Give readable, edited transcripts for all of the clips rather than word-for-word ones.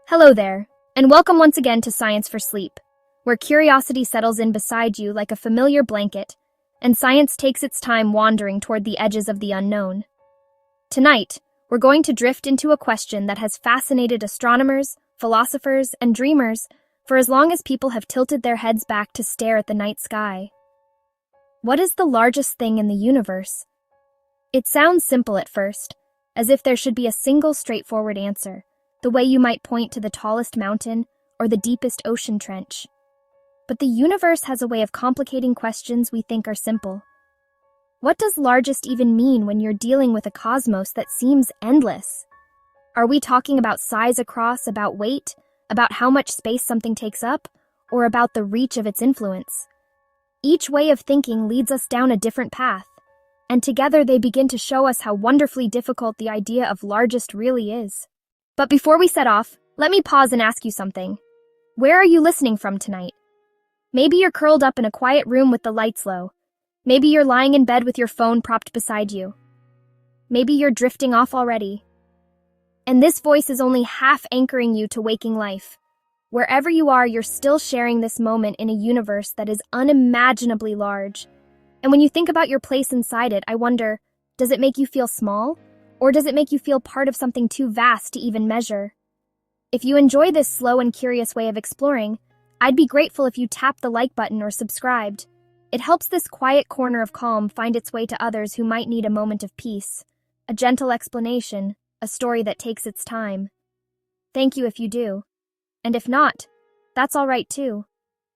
Hello there, and welcome once again to Science for Sleep, where curiosity settles in beside you like a familiar blanket, and science takes its time wandering toward the edges of the unknown. Tonight, we're going to drift into a question that has fascinated astronomers, philosophers, and dreamers for as long as people have tilted their heads back to stare at the night sky. What is the largest thing in the universe? It sounds simple at first, as if there should be a single straightforward answer, the way you might point to the tallest mountain or the deepest ocean trench. But the universe has a way of complicating questions we think are simple. What does largest even mean when you're dealing with a cosmos that seems endless? Are we talking about size across, about weight, about how much space something takes up, or about the reach of its influence? Each way of thinking leads us down a different path, and together they begin to show us how wonderfully difficult the idea of largest really is. But before we set off, let me pause and ask you something. Where are you listening from tonight? Maybe you're curled up in a quiet room with the lights low. Maybe you're lying in bed with your phone propped beside you. Maybe you're drifting off already. And this voice is only half anchoring you to waking life. Wherever you are, you're still sharing this moment in a universe that is unimaginably large. And when you think about your place inside it, I wonder, does it make you feel small? Or does it make you feel part of something too vast to even measure? If you enjoy this slow and curious way of exploring, I'd be grateful if you tapped the like button or subscribed. It helps this quiet corner of calm find its way to others who might need a moment of peace, a gentle explanation, a story that takes its time. Thank you if you do. And if not, that's all right too.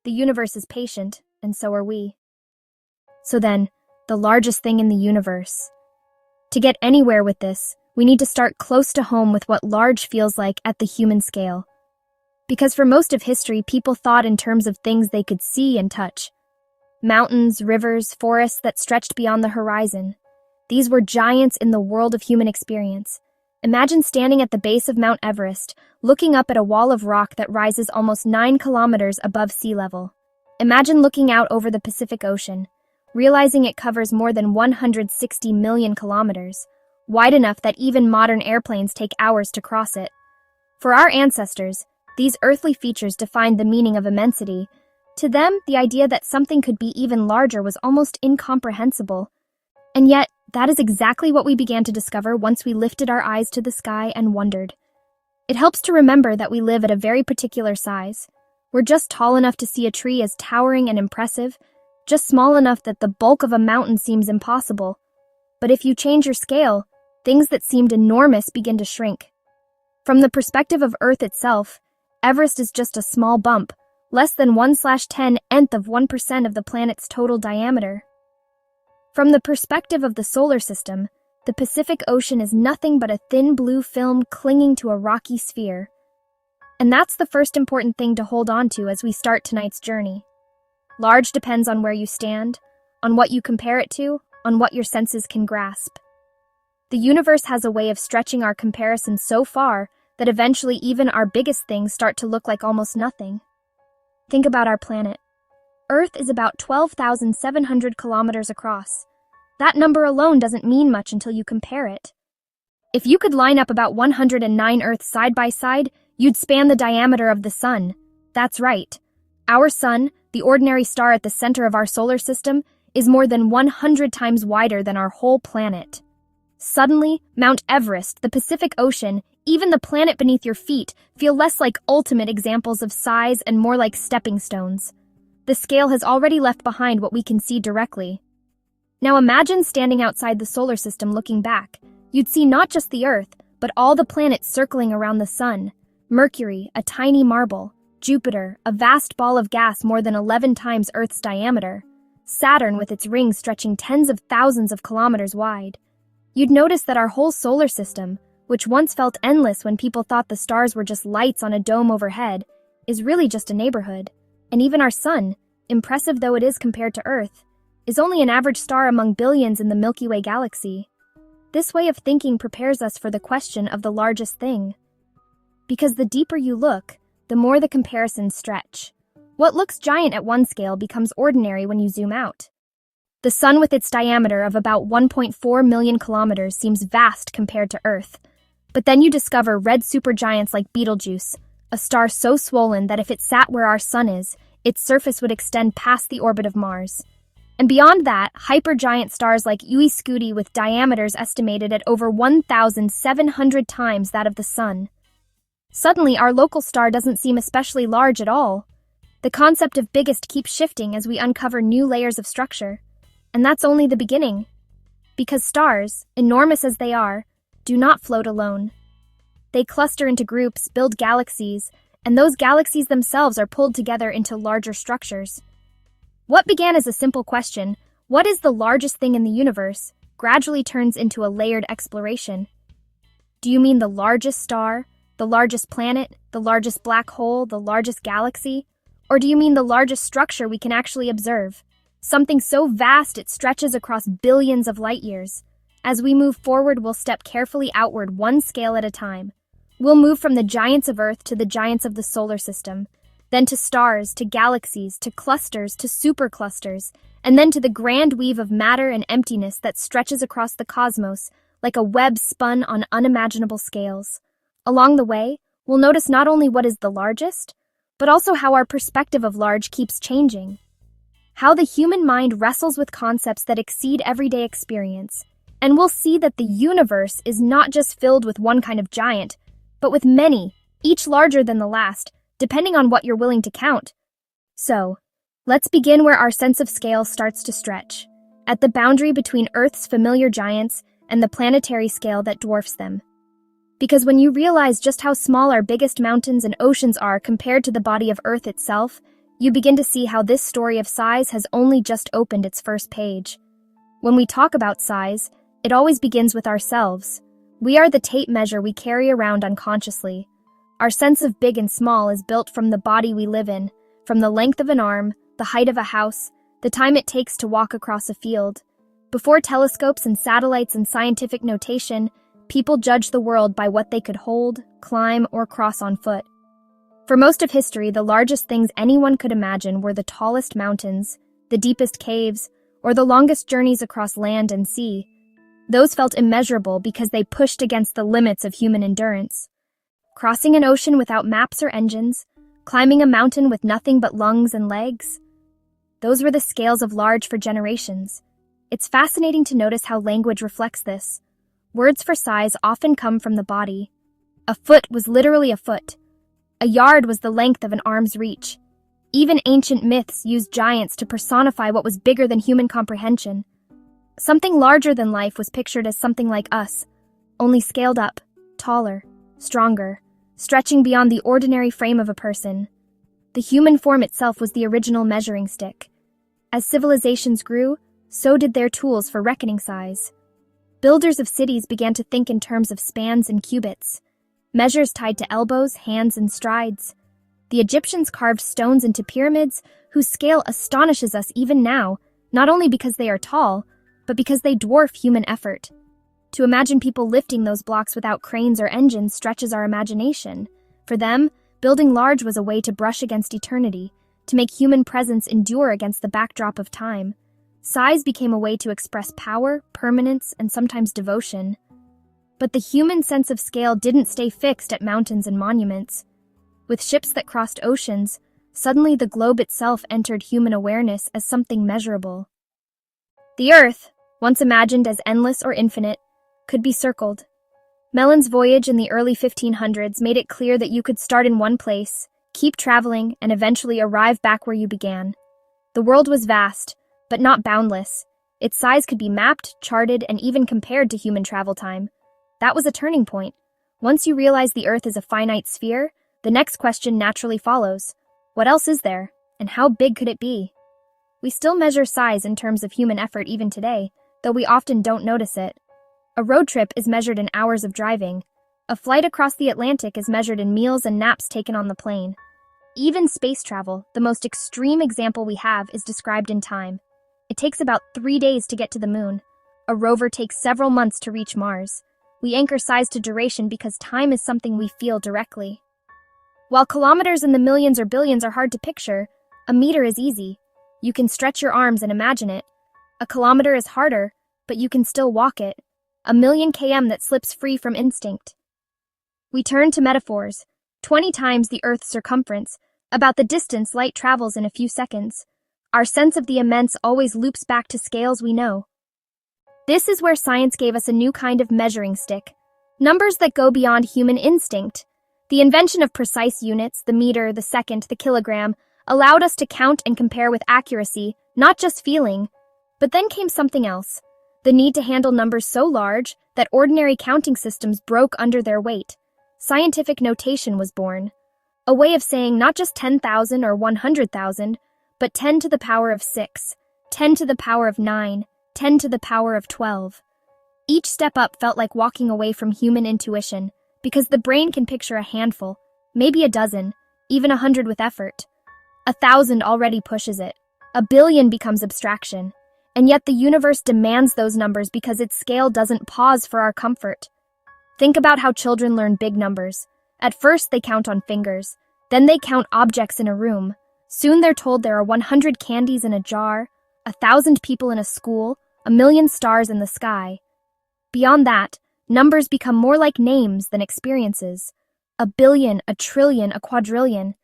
The universe is patient, and so are we. So then, the largest thing in the universe. To get anywhere with this, we need to start close to home with what large feels like at the human scale. Because for most of history, people thought in terms of things they could see and touch. Mountains, rivers, forests that stretched beyond the horizon. These were giants in the world of human experience. Imagine standing at the base of Mount Everest, looking up at a wall of rock that rises almost 9 kilometers above sea level. Imagine looking out over the Pacific Ocean, realizing it covers more than 160 million kilometers, wide enough that even modern airplanes take hours to cross it. For our ancestors, these earthly features defined the meaning of immensity. To them, the idea that something could be even larger was almost incomprehensible. And yet, that is exactly what we began to discover once we lifted our eyes to the sky and wondered. It helps to remember that we live at a very particular size. We're just tall enough to see a tree as towering and impressive, just small enough that the bulk of a mountain seems impossible. But if you change your scale, things that seemed enormous begin to shrink. From the perspective of Earth itself, Everest is just a small bump, less than 1/10th of 1% of the planet's total diameter. From the perspective of the solar system, the Pacific Ocean is nothing but a thin blue film clinging to a rocky sphere. And that's the first important thing to hold on to as we start tonight's journey. Large depends on where you stand, on what you compare it to, on what your senses can grasp. The universe has a way of stretching our comparison so far that eventually even our biggest things start to look like almost nothing. Think about our planet. Earth is about 12,700 kilometers across. That number alone doesn't mean much until you compare it. If you could line up about 109 Earths side by side, you'd span the diameter of the sun. That's right. Our sun, the ordinary star at the center of our solar system, is more than 100 times wider than our whole planet. Suddenly, Mount Everest, the Pacific Ocean, even the planet beneath your feet feel less like ultimate examples of size and more like stepping stones. The scale has already left behind what we can see directly. Now imagine standing outside the solar system looking back. You'd see not just the Earth, but all the planets circling around the sun. Mercury, a tiny marble. Jupiter, a vast ball of gas more than 11 times Earth's diameter. Saturn with its rings stretching tens of thousands of kilometers wide. You'd notice that our whole solar system, which once felt endless when people thought the stars were just lights on a dome overhead, is really just a neighborhood. And even our sun, impressive though it is compared to Earth, is only an average star among billions in the Milky Way galaxy. This way of thinking prepares us for the question of the largest thing. Because the deeper you look, the more the comparisons stretch. What looks giant at one scale becomes ordinary when you zoom out. The sun with its diameter of about 1.4 million kilometers seems vast compared to Earth. But then you discover red supergiants like Betelgeuse, a star so swollen that if it sat where our sun is, its surface would extend past the orbit of Mars. And beyond that, hypergiant stars like Uiscudi with diameters estimated at over 1,700 times that of the sun. Suddenly, our local star doesn't seem especially large at all. The concept of biggest keeps shifting as we uncover new layers of structure. And that's only the beginning. Because stars, enormous as they are, do not float alone. They cluster into groups, build galaxies, and those galaxies themselves are pulled together into larger structures. What began as a simple question, what is the largest thing in the universe, gradually turns into a layered exploration. Do you mean the largest star, the largest planet, the largest black hole, the largest galaxy? Or do you mean the largest structure we can actually observe? Something so vast it stretches across billions of light years. As we move forward, we'll step carefully outward one scale at a time. We'll move from the giants of Earth to the giants of the solar system, then to stars, to galaxies, to clusters, to superclusters, and then to the grand weave of matter and emptiness that stretches across the cosmos like a web spun on unimaginable scales. Along the way, we'll notice not only what is the largest, but also how our perspective of large keeps changing. How the human mind wrestles with concepts that exceed everyday experience. And we'll see that the universe is not just filled with one kind of giant, but with many, each larger than the last, depending on what you're willing to count. So, let's begin where our sense of scale starts to stretch, at the boundary between Earth's familiar giants and the planetary scale that dwarfs them. Because when you realize just how small our biggest mountains and oceans are compared to the body of Earth itself, you begin to see how this story of size has only just opened its first page. When we talk about size, it always begins with ourselves. We are the tape measure we carry around unconsciously. Our sense of big and small is built from the body we live in, from the length of an arm, the height of a house, the time it takes to walk across a field. Before telescopes and satellites and scientific notation, people judged the world by what they could hold, climb, or cross on foot. For most of history, the largest things anyone could imagine were the tallest mountains, the deepest caves, or the longest journeys across land and sea. Those felt immeasurable because they pushed against the limits of human endurance. Crossing an ocean without maps or engines, climbing a mountain with nothing but lungs and legs. Those were the scales of large for generations. It's fascinating to notice how language reflects this. Words for size often come from the body. A foot was literally a foot. A yard was the length of an arm's reach. Even ancient myths used giants to personify what was bigger than human comprehension. Something larger than life was pictured as something like us, only scaled up, taller, stronger, stretching beyond the ordinary frame of a person. The human form itself was the original measuring stick. As civilizations grew, so did their tools for reckoning size. Builders of cities began to think in terms of spans and cubits, measures tied to elbows, hands, and strides. The Egyptians carved stones into pyramids whose scale astonishes us even now, not only because they are tall, but because they dwarf human effort. To imagine people lifting those blocks without cranes or engines stretches our imagination. For them, building large was a way to brush against eternity, to make human presence endure against the backdrop of time. Size became a way to express power, permanence, and sometimes devotion. But the human sense of scale didn't stay fixed at mountains and monuments. With ships that crossed oceans, suddenly the globe itself entered human awareness as something measurable. The Earth, once imagined as endless or infinite, could be circled. Melon's voyage in the early 1500s made it clear that you could start in one place, keep traveling, and eventually arrive back where you began. The world was vast, but not boundless. Its size could be mapped, charted, and even compared to human travel time. That was a turning point. Once you realize the Earth is a finite sphere, the next question naturally follows. What else is there, and how big could it be? We still measure size in terms of human effort even today, though we often don't notice it. A road trip is measured in hours of driving. A flight across the Atlantic is measured in meals and naps taken on the plane. Even space travel, the most extreme example we have, is described in time. It takes about 3 days to get to the moon. A rover takes several months to reach Mars. We anchor size to duration because time is something we feel directly. While kilometers in the millions or billions are hard to picture, a meter is easy. You can stretch your arms and imagine it. A kilometer is harder, but you can still walk it. A million km that slips free from instinct. We turn to metaphors. 20 times the Earth's circumference, about the distance light travels in a few seconds. Our sense of the immense always loops back to scales we know. This is where science gave us a new kind of measuring stick. Numbers that go beyond human instinct. The invention of precise units, the meter, the second, the kilogram, allowed us to count and compare with accuracy, not just feeling. But then came something else. The need to handle numbers so large that ordinary counting systems broke under their weight. Scientific notation was born. A way of saying not just 10,000 or 100,000, but 10 to the power of 6, 10 to the power of 9, 10 to the power of 12. Each step up felt like walking away from human intuition, because the brain can picture a handful, maybe a dozen, even 100 with effort. 1,000 already pushes it. 1 billion becomes abstraction. And yet the universe demands those numbers because its scale doesn't pause for our comfort. Think about how children learn big numbers. At first they count on fingers. Then they count objects in a room. Soon they're told there are 100 candies in a jar, 1,000 people in a school, 1,000,000 stars in the sky. Beyond that, numbers become more like names than experiences. 1 billion, 1 trillion, 1 quadrillion.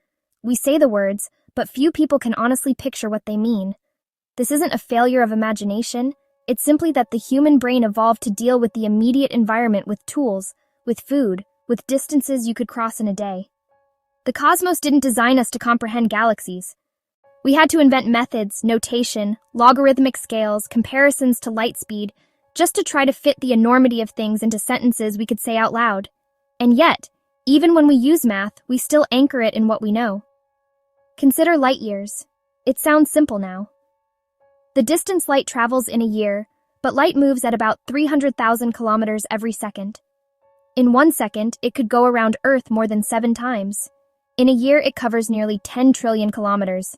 We say the words, but few people can honestly picture what they mean. This isn't a failure of imagination. It's simply that the human brain evolved to deal with the immediate environment with tools, with food, with distances you could cross in a day. The cosmos didn't design us to comprehend galaxies. We had to invent methods, notation, logarithmic scales, comparisons to light speed, just to try to fit the enormity of things into sentences we could say out loud. And yet, even when we use math, we still anchor it in what we know. Consider light years. It sounds simple now. The distance light travels in a year, but light moves at about 300,000 kilometers every second. In 1 second, it could go around Earth more than 7 times. In a year, it covers nearly 10 trillion kilometers.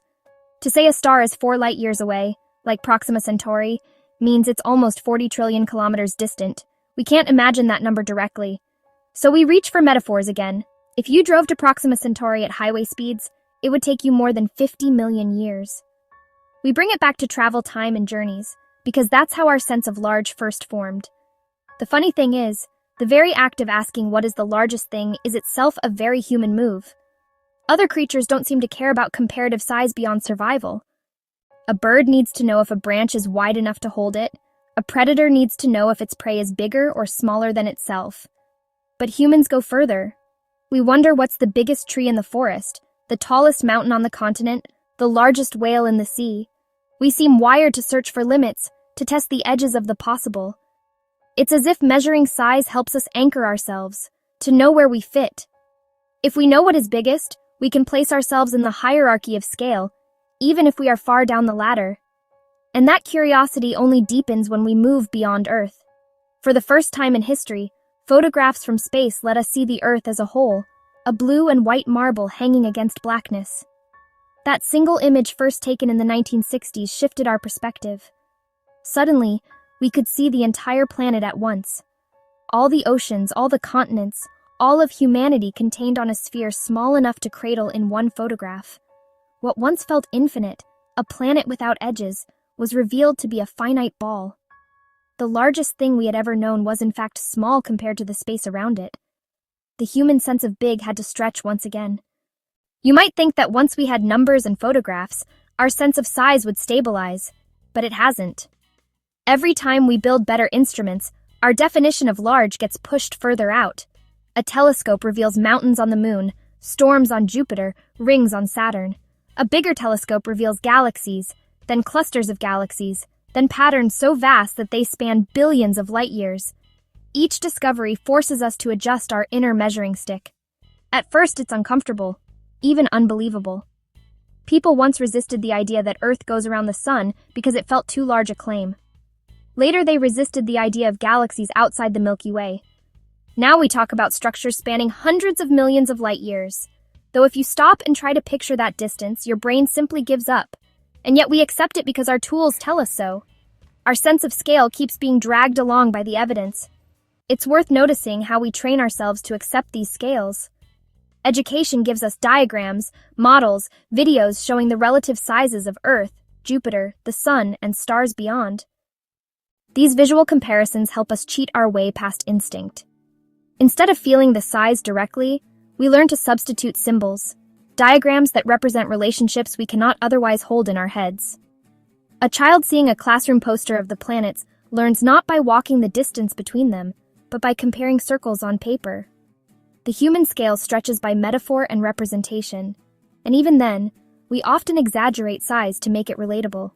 To say a star is 4 light years away, like Proxima Centauri, means it's almost 40 trillion kilometers distant. We can't imagine that number directly. So we reach for metaphors again. If you drove to Proxima Centauri at highway speeds, it would take you more than 50 million years. We bring it back to travel time and journeys, because that's how our sense of large first formed. The funny thing is, the very act of asking what is the largest thing is itself a very human move. Other creatures don't seem to care about comparative size beyond survival. A bird needs to know if a branch is wide enough to hold it. A predator needs to know if its prey is bigger or smaller than itself. But humans go further. We wonder what's the biggest tree in the forest, the tallest mountain on the continent, the largest whale in the sea. We seem wired to search for limits, to test the edges of the possible. It's as if measuring size helps us anchor ourselves, to know where we fit. If we know what is biggest, we can place ourselves in the hierarchy of scale, even if we are far down the ladder. And that curiosity only deepens when we move beyond Earth. For the first time in history, photographs from space let us see the Earth as a whole, a blue and white marble hanging against blackness. That single image first taken in the 1960s shifted our perspective. Suddenly, we could see the entire planet at once. All the oceans, all the continents, all of humanity contained on a sphere small enough to cradle in one photograph. What once felt infinite, a planet without edges, was revealed to be a finite ball. The largest thing we had ever known was in fact small compared to the space around it. The human sense of big had to stretch once again. You might think that once we had numbers and photographs, our sense of size would stabilize, but it hasn't. Every time we build better instruments, our definition of large gets pushed further out. A telescope reveals mountains on the moon, storms on Jupiter, rings on Saturn. A bigger telescope reveals galaxies, then clusters of galaxies, then patterns so vast that they span billions of light years. Each discovery forces us to adjust our inner measuring stick. At first, it's uncomfortable, even unbelievable. People once resisted the idea that Earth goes around the sun because it felt too large a claim. Later, they resisted the idea of galaxies outside the Milky Way. Now we talk about structures spanning hundreds of millions of light years. Though if you stop and try to picture that distance, your brain simply gives up. And yet we accept it because our tools tell us so. Our sense of scale keeps being dragged along by the evidence. It's worth noticing how we train ourselves to accept these scales. Education gives us diagrams, models, videos showing the relative sizes of Earth, Jupiter, the Sun, and stars beyond. These visual comparisons help us cheat our way past instinct. Instead of feeling the size directly, We learn to substitute symbols, diagrams that represent relationships we cannot otherwise hold in our heads. A child seeing a classroom poster of the planets learns not by walking the distance between them, but by comparing circles on paper. The human scale stretches by metaphor and representation, and even then, we often exaggerate size to make it relatable.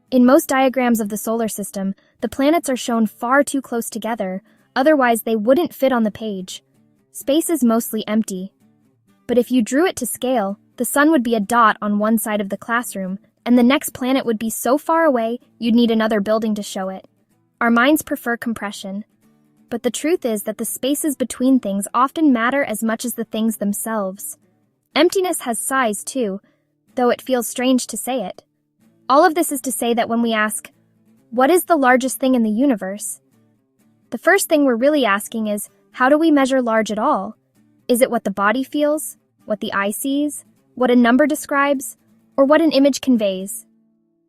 In most diagrams of the solar system, the planets are shown far too close together, otherwise they wouldn't fit on the page. Space is mostly empty. But if you drew it to scale, the sun would be a dot on one side of the classroom, and the next planet would be so far away you'd need another building to show it. Our minds prefer compression. But the truth is that the spaces between things often matter as much as the things themselves. Emptiness has size too, though it feels strange to say it. All of this is to say that when we ask, what is the largest thing in the universe? The first thing we're really asking is, how do we measure large at all? Is it what the body feels, what the eye sees, what a number describes, or what an image conveys?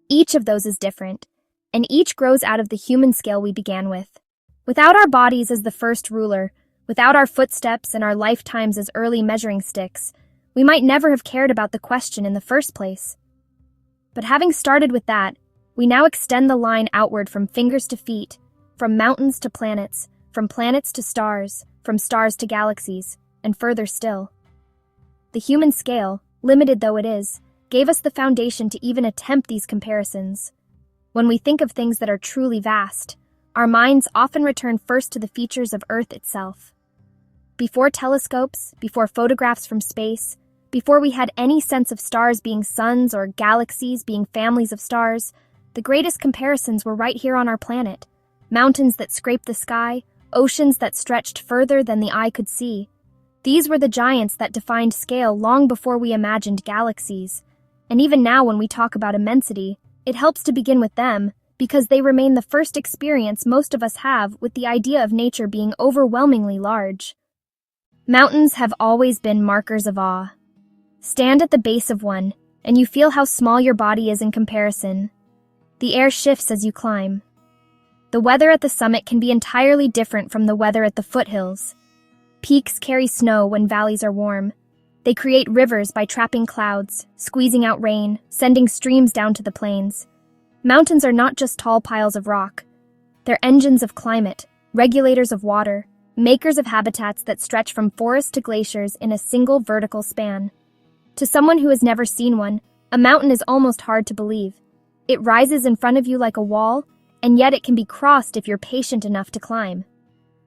Each of those is different, and each grows out of the human scale we began with. Without our bodies as the first ruler, without our footsteps and our lifetimes as early measuring sticks, we might never have cared about the question in the first place. But having started with that, we now extend the line outward from fingers to feet, from mountains to planets, from planets to stars, from stars to galaxies, and further still. The human scale, limited though it is, gave us the foundation to even attempt these comparisons. When we think of things that are truly vast, our minds often return first to the features of Earth itself. Before telescopes, before photographs from space, before we had any sense of stars being suns or galaxies being families of stars, the greatest comparisons were right here on our planet. Mountains that scraped the sky, oceans that stretched further than the eye could see. These were the giants that defined scale long before we imagined galaxies. And even now when we talk about immensity, it helps to begin with them, because they remain the first experience most of us have with the idea of nature being overwhelmingly large. Mountains have always been markers of awe. Stand at the base of one, and you feel how small your body is in comparison. The air shifts as you climb. The weather at the summit can be entirely different from the weather at the foothills. Peaks carry snow when valleys are warm. They create rivers by trapping clouds, squeezing out rain, sending streams down to the plains. Mountains are not just tall piles of rock. They're engines of climate, regulators of water, makers of habitats that stretch from forests to glaciers in a single vertical span. To someone who has never seen one, a mountain is almost hard to believe. It rises in front of you like a wall, and yet it can be crossed if you're patient enough to climb.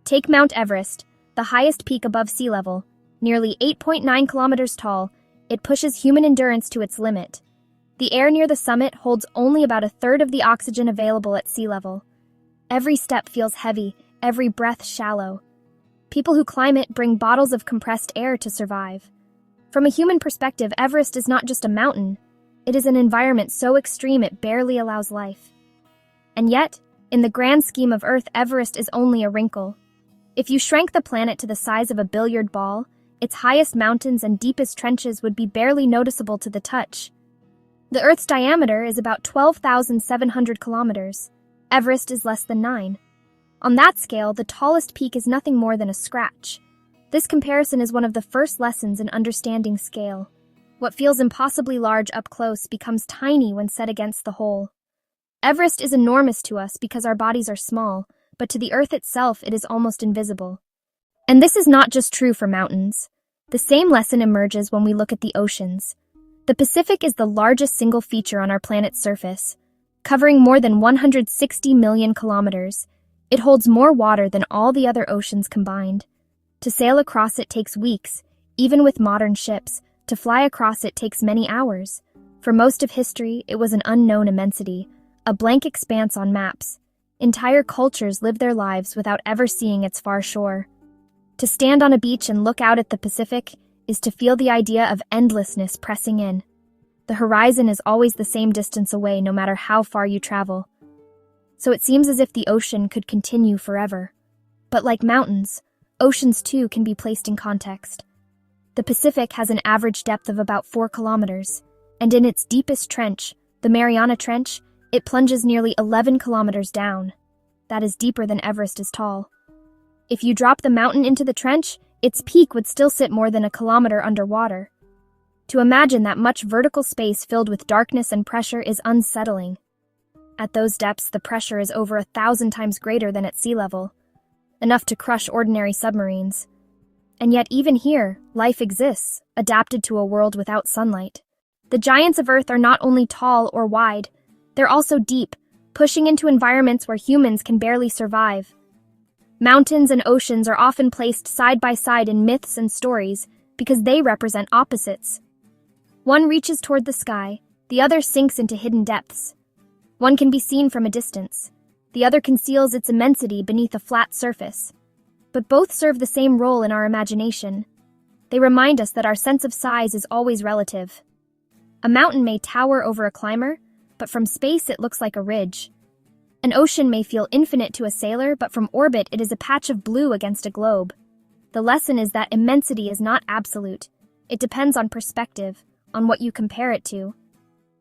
Take Mount Everest, the highest peak above sea level. Nearly 8.9 kilometers tall, it pushes human endurance to its limit. The air near the summit holds only about a third of the oxygen available at sea level. Every step feels heavy, every breath shallow. People who climb it bring bottles of compressed air to survive. From a human perspective, Everest is not just a mountain. It is an environment so extreme it barely allows life. And yet, in the grand scheme of Earth, Everest is only a wrinkle. If you shrank the planet to the size of a billiard ball, its highest mountains and deepest trenches would be barely noticeable to the touch. The Earth's diameter is about 12,700 kilometers. Everest is less than 9. On that scale, the tallest peak is nothing more than a scratch. This comparison is one of the first lessons in understanding scale. What feels impossibly large up close becomes tiny when set against the whole. Everest is enormous to us because our bodies are small, but to the Earth itself it is almost invisible. And this is not just true for mountains. The same lesson emerges when we look at the oceans. The Pacific is the largest single feature on our planet's surface, covering more than 160 million kilometers. It holds more water than all the other oceans combined. To sail across it takes weeks, even with modern ships. To fly across it takes many hours. For most of history, it was an unknown immensity, a blank expanse on maps. Entire cultures live their lives without ever seeing its far shore. To stand on a beach and look out at the Pacific is to feel the idea of endlessness pressing in. The horizon is always the same distance away no matter how far you travel. So it seems as if the ocean could continue forever. But like mountains, oceans too can be placed in context. The Pacific has an average depth of about 4 kilometers, and in its deepest trench, the Mariana Trench, it plunges nearly 11 kilometers down. That is deeper than Everest is tall. If you drop the mountain into the trench, its peak would still sit more than a kilometer underwater. To imagine that much vertical space filled with darkness and pressure is unsettling. At those depths, the pressure is over 1,000 times greater than at sea level, enough to crush ordinary submarines. And yet even here, life exists, adapted to a world without sunlight. The giants of Earth are not only tall or wide, they're also deep, pushing into environments where humans can barely survive. Mountains and oceans are often placed side by side in myths and stories because they represent opposites. One reaches toward the sky, the other sinks into hidden depths. One can be seen from a distance, the other conceals its immensity beneath a flat surface. But both serve the same role in our imagination. They remind us that our sense of size is always relative. A mountain may tower over a climber, but from space it looks like a ridge. An ocean may feel infinite to a sailor, but from orbit it is a patch of blue against a globe. The lesson is that immensity is not absolute. It depends on perspective, on what you compare it to.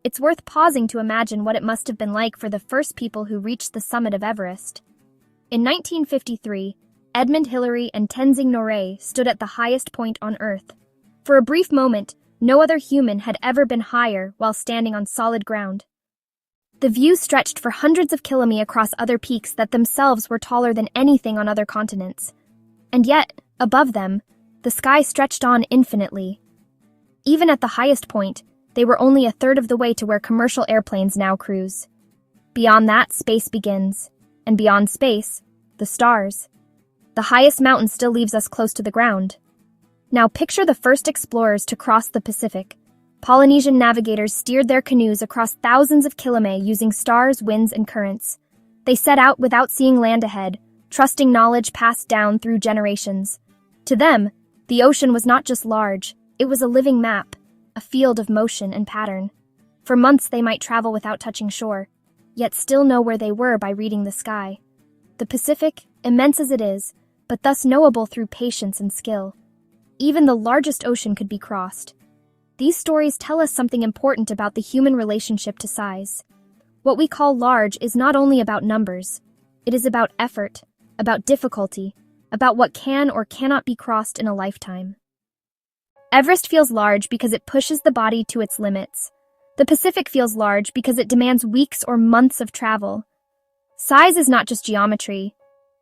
It's worth pausing to imagine what it must have been like for the first people who reached the summit of Everest. In 1953, Edmund Hillary and Tenzing Norgay stood at the highest point on Earth. For a brief moment, no other human had ever been higher while standing on solid ground. The view stretched for hundreds of kilometers across other peaks that themselves were taller than anything on other continents. And yet, above them, the sky stretched on infinitely. Even at the highest point, they were only a third of the way to where commercial airplanes now cruise. Beyond that, space begins. And beyond space, the stars. The highest mountain still leaves us close to the ground. Now picture the first explorers to cross the Pacific. Polynesian navigators steered their canoes across thousands of kilometers using stars, winds, and currents. They set out without seeing land ahead, trusting knowledge passed down through generations. To them, the ocean was not just large, it was a living map, a field of motion and pattern. For months they might travel without touching shore, yet still know where they were by reading the sky. The Pacific, immense as it is, but thus knowable through patience and skill. Even the largest ocean could be crossed. These stories tell us something important about the human relationship to size. What we call large is not only about numbers. It is about effort, about difficulty, about what can or cannot be crossed in a lifetime. Everest feels large because it pushes the body to its limits. The Pacific feels large because it demands weeks or months of travel. Size is not just geometry,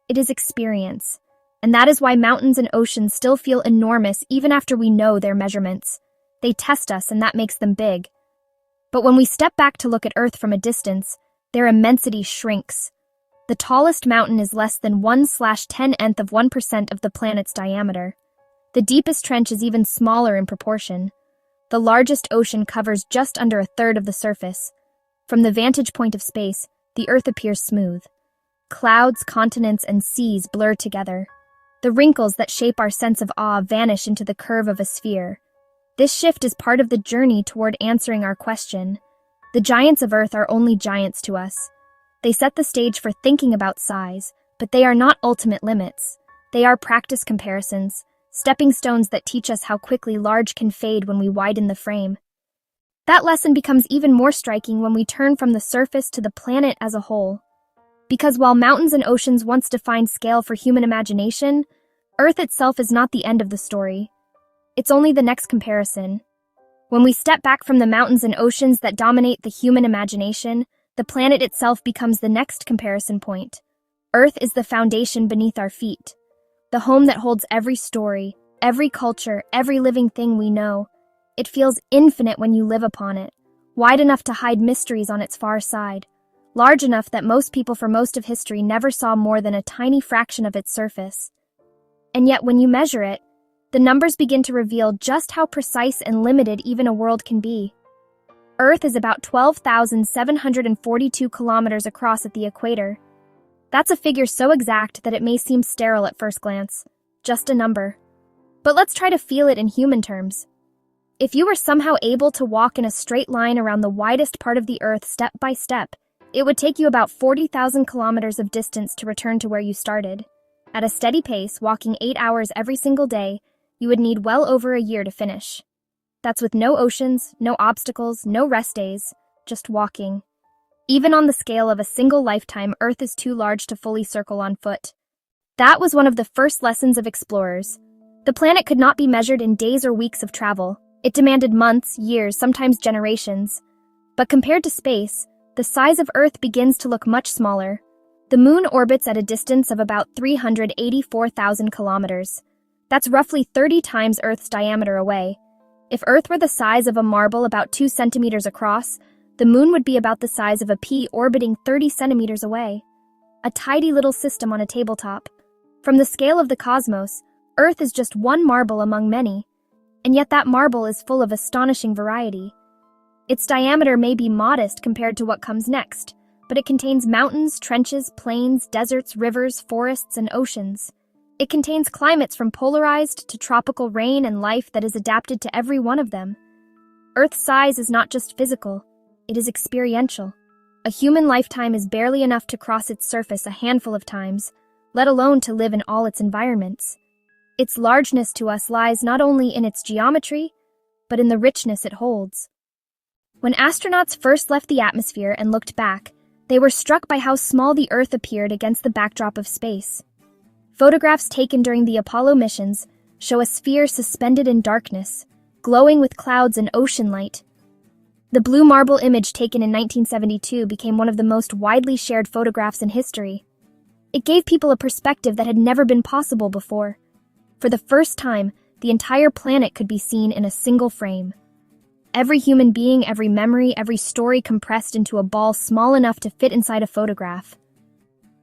it is experience. And that is why mountains and oceans still feel enormous even after we know their measurements. They test us, and that makes them big. But when we step back to look at Earth from a distance, their immensity shrinks. The tallest mountain is less than 1/10th of 1% of the planet's diameter. The deepest trench is even smaller in proportion. The largest ocean covers just under a third of the surface. From the vantage point of space, the Earth appears smooth. Clouds, continents, and seas blur together. The wrinkles that shape our sense of awe vanish into the curve of a sphere. This shift is part of the journey toward answering our question. The giants of Earth are only giants to us. They set the stage for thinking about size, but they are not ultimate limits. They are practice comparisons, stepping stones that teach us how quickly large can fade when we widen the frame. That lesson becomes even more striking when we turn from the surface to the planet as a whole. Because while mountains and oceans once defined scale for human imagination, Earth itself is not the end of the story. It's only the next comparison. When we step back from the mountains and oceans that dominate the human imagination, the planet itself becomes the next comparison point. Earth is the foundation beneath our feet, the home that holds every story, every culture, every living thing we know. It feels infinite when you live upon it, wide enough to hide mysteries on its far side, large enough that most people for most of history never saw more than a tiny fraction of its surface. And yet when you measure it, the numbers begin to reveal just how precise and limited even a world can be. Earth is about 12,742 kilometers across at the equator. That's a figure so exact that it may seem sterile at first glance, just a number. But let's try to feel it in human terms. If you were somehow able to walk in a straight line around the widest part of the Earth step by step, it would take you about 40,000 kilometers of distance to return to where you started. At a steady pace, walking 8 hours every single day, you would need well over a year to finish. That's with no oceans, no obstacles, no rest days, just walking. Even on the scale of a single lifetime, Earth is too large to fully circle on foot. That was one of the first lessons of explorers. The planet could not be measured in days or weeks of travel. It demanded months, years, sometimes generations. But compared to space, the size of Earth begins to look much smaller. The Moon orbits at a distance of about 384,000 kilometers. That's roughly 30 times Earth's diameter away. If Earth were the size of a marble about 2 centimeters across, the Moon would be about the size of a pea orbiting 30 centimeters away. A tidy little system on a tabletop. From the scale of the cosmos, Earth is just one marble among many, and yet that marble is full of astonishing variety. Its diameter may be modest compared to what comes next, but it contains mountains, trenches, plains, deserts, rivers, forests, and oceans. It contains climates from polarized to tropical rain and life that is adapted to every one of them. Earth's size is not just physical, it is experiential. A human lifetime is barely enough to cross its surface a handful of times, let alone to live in all its environments. Its largeness to us lies not only in its geometry, but in the richness it holds. When astronauts first left the atmosphere and looked back, they were struck by how small the Earth appeared against the backdrop of space. Photographs taken during the Apollo missions show a sphere suspended in darkness, glowing with clouds and ocean light. The blue marble image taken in 1972 became one of the most widely shared photographs in history. It gave people a perspective that had never been possible before. For the first time, the entire planet could be seen in a single frame. Every human being, every memory, every story compressed into a ball small enough to fit inside a photograph.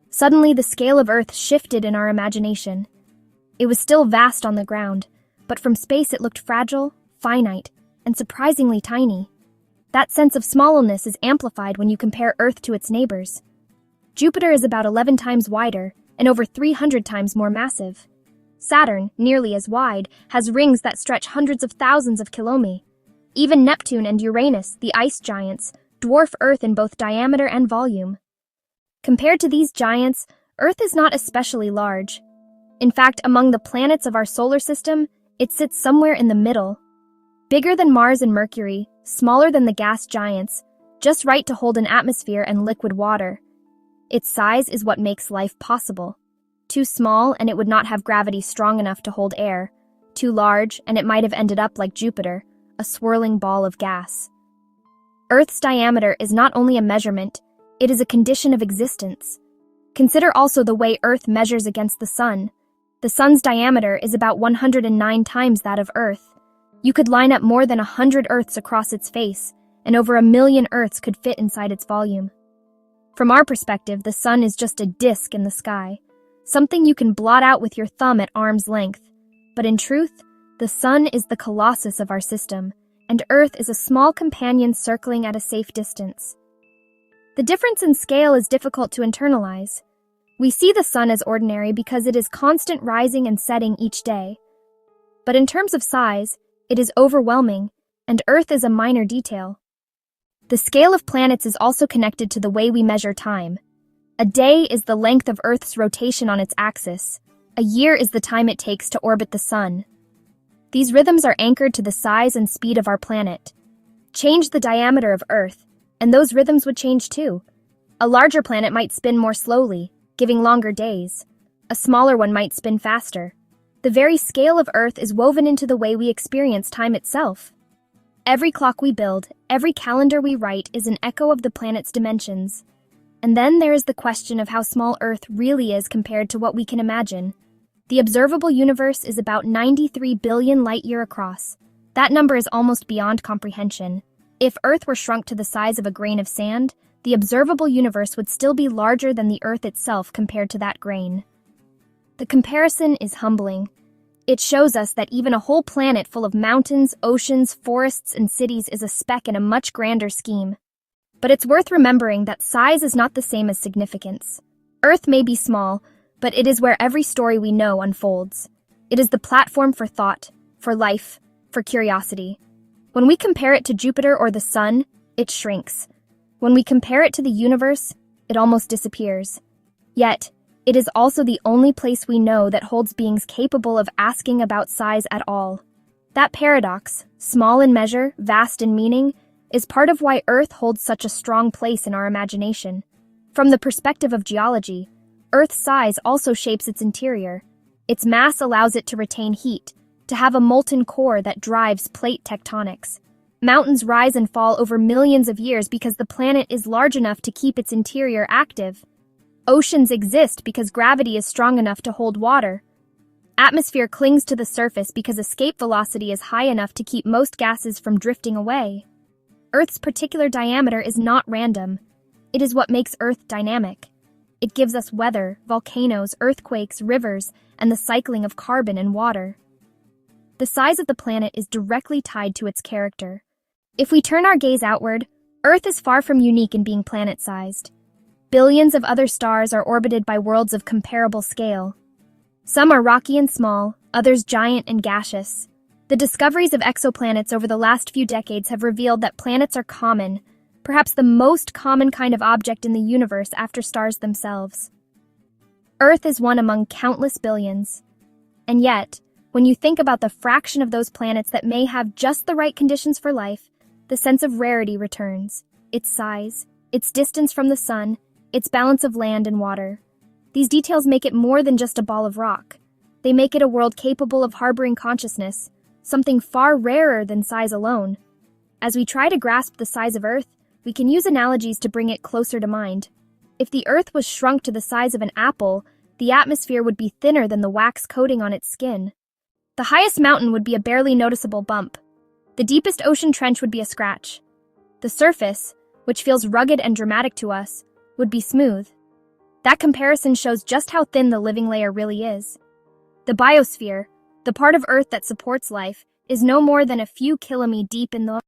Suddenly, the scale of Earth shifted in our imagination. It was still vast on the ground, but from space it looked fragile, finite, and surprisingly tiny. That sense of smallness is amplified when you compare Earth to its neighbors. Jupiter is about 11 times wider and over 300 times more massive. Saturn, nearly as wide, has rings that stretch hundreds of thousands of kilometers. Even Neptune and Uranus, the ice giants, dwarf Earth in both diameter and volume. Compared to these giants, Earth is not especially large. In fact, among the planets of our solar system, it sits somewhere in the middle. Bigger than Mars and Mercury, smaller than the gas giants, just right to hold an atmosphere and liquid water. Its size is what makes life possible. Too small, and it would not have gravity strong enough to hold air. Too large, and it might have ended up like Jupiter, a swirling ball of gas. Earth's diameter is not only a measurement, it is a condition of existence. Consider also the way Earth measures against the Sun. The Sun's diameter is about 109 times that of Earth. You could line up more than 100 Earths across its face, and over 1 million Earths could fit inside its volume. From our perspective, the Sun is just a disk in the sky, something you can blot out with your thumb at arm's length. But in truth, the Sun is the colossus of our system, and Earth is a small companion circling at a safe distance. The difference in scale is difficult to internalize. We see the Sun as ordinary because it is constant rising and setting each day. But in terms of size, it is overwhelming, and Earth is a minor detail. The scale of planets is also connected to the way we measure time. A day is the length of Earth's rotation on its axis. A year is the time it takes to orbit the Sun. These rhythms are anchored to the size and speed of our planet. Change the diameter of Earth, and those rhythms would change too. A larger planet might spin more slowly, giving longer days. A smaller one might spin faster. The very scale of Earth is woven into the way we experience time itself. Every clock we build, every calendar we write is an echo of the planet's dimensions. And then there is the question of how small Earth really is compared to what we can imagine. The observable universe is about 93 billion light-year across. That number is almost beyond comprehension. If Earth were shrunk to the size of a grain of sand, the observable universe would still be larger than the Earth itself compared to that grain. The comparison is humbling. It shows us that even a whole planet full of mountains, oceans, forests, and cities is a speck in a much grander scheme. But it's worth remembering that size is not the same as significance. Earth may be small, but it is where every story we know unfolds. It is the platform for thought, for life, for curiosity. When we compare it to Jupiter or the Sun, it shrinks. When we compare it to the universe, it almost disappears. Yet, it is also the only place we know that holds beings capable of asking about size at all. That paradox, small in measure, vast in meaning, is part of why Earth holds such a strong place in our imagination. From the perspective of geology, Earth's size also shapes its interior. Its mass allows it to retain heat, to have a molten core that drives plate tectonics. Mountains rise and fall over millions of years because the planet is large enough to keep its interior active. Oceans exist because gravity is strong enough to hold water. Atmosphere clings to the surface because escape velocity is high enough to keep most gases from drifting away. Earth's particular diameter is not random. It is what makes Earth dynamic. It gives us weather, volcanoes, earthquakes, rivers, and the cycling of carbon and water. The size of the planet is directly tied to its character. If we turn our gaze outward, Earth is far from unique in being planet-sized. Billions of other stars are orbited by worlds of comparable scale. Some are rocky and small, others giant and gaseous. The discoveries of exoplanets over the last few decades have revealed that planets are common, perhaps the most common kind of object in the universe after stars themselves. Earth is one among countless billions. And yet, when you think about the fraction of those planets that may have just the right conditions for life, the sense of rarity returns. Its size, its distance from the sun, its balance of land and water. These details make it more than just a ball of rock. They make it a world capable of harboring consciousness, something far rarer than size alone. As we try to grasp the size of Earth, we can use analogies to bring it closer to mind. If the Earth was shrunk to the size of an apple, the atmosphere would be thinner than the wax coating on its skin. The highest mountain would be a barely noticeable bump. The deepest ocean trench would be a scratch. The surface, which feels rugged and dramatic to us, would be smooth. That comparison shows just how thin the living layer really is. The biosphere, the part of Earth that supports life, is no more than a few kilometers deep in the